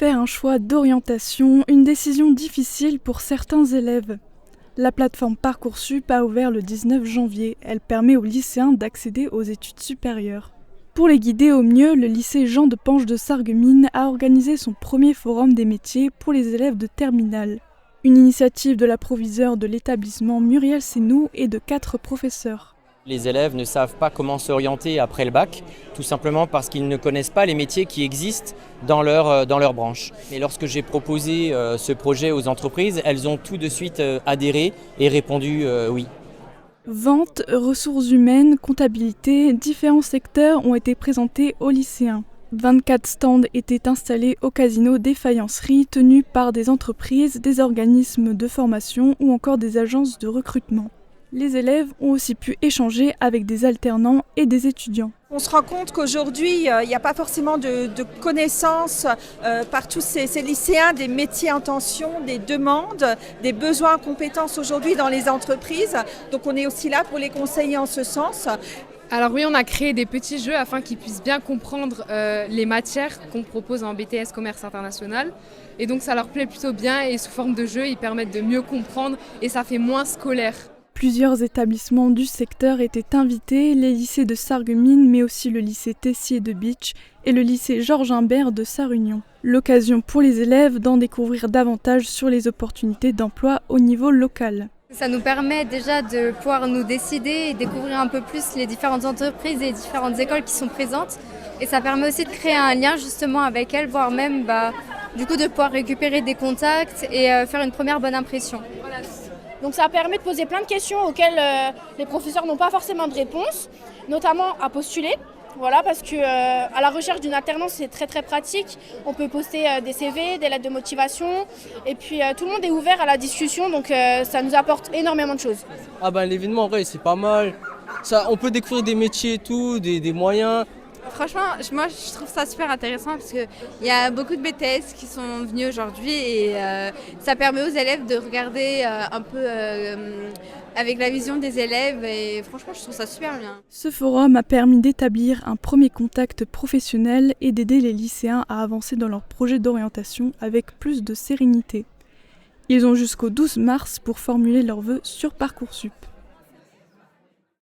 Faire un choix d'orientation, une décision difficile pour certains élèves. La plateforme Parcoursup a ouvert le 19 janvier. Elle permet aux lycéens d'accéder aux études supérieures. Pour les guider au mieux, le lycée Jean de Panche de Sarreguemines a organisé son premier forum des métiers pour les élèves de terminale. Une initiative de la proviseure de l'établissement Muriel Sénou et de 4 professeurs. Les élèves ne savent pas comment s'orienter après le bac, tout simplement parce qu'ils ne connaissent pas les métiers qui existent dans leur branche. Et lorsque j'ai proposé ce projet aux entreprises, elles ont tout de suite adhéré et répondu oui. Vente, ressources humaines, comptabilité, différents secteurs ont été présentés aux lycéens. 24 stands étaient installés au casino des faïenceries tenus par des entreprises, des organismes de formation ou encore des agences de recrutement. Les élèves ont aussi pu échanger avec des alternants et des étudiants. On se rend compte qu'aujourd'hui, il n'y a pas forcément de connaissances par tous ces lycéens des métiers en tension, des demandes, des besoins en compétences aujourd'hui dans les entreprises. Donc on est aussi là pour les conseiller en ce sens. Alors oui, on a créé des petits jeux afin qu'ils puissent bien comprendre les matières qu'on propose en BTS Commerce International. Et donc ça leur plaît plutôt bien et sous forme de jeu, ils permettent de mieux comprendre et ça fait moins scolaire. Plusieurs établissements du secteur étaient invités, les lycées de Sarreguemines, mais aussi le lycée Tessier de Bitche et le lycée Georges Imbert de Sarre-Union. L'occasion pour les élèves d'en découvrir davantage sur les opportunités d'emploi au niveau local. Ça nous permet déjà de pouvoir nous décider et découvrir un peu plus les différentes entreprises et les différentes écoles qui sont présentes. Et ça permet aussi de créer un lien justement avec elles, voire même du coup de pouvoir récupérer des contacts et faire une première bonne impression. Donc ça permet de poser plein de questions auxquelles les professeurs n'ont pas forcément de réponse, notamment à postuler. Voilà, parce que à la recherche d'une alternance, c'est très très pratique. On peut poster des CV, des lettres de motivation, et puis tout le monde est ouvert à la discussion, donc ça nous apporte énormément de choses. L'événement en vrai c'est pas mal. On peut découvrir des métiers et tout, des moyens. Franchement, moi je trouve ça super intéressant parce qu'il y a beaucoup de BTS qui sont venus aujourd'hui et ça permet aux élèves de regarder un peu avec la vision des élèves et franchement je trouve ça super bien. Ce forum a permis d'établir un premier contact professionnel et d'aider les lycéens à avancer dans leur projet d'orientation avec plus de sérénité. Ils ont jusqu'au 12 mars pour formuler leurs vœux sur Parcoursup.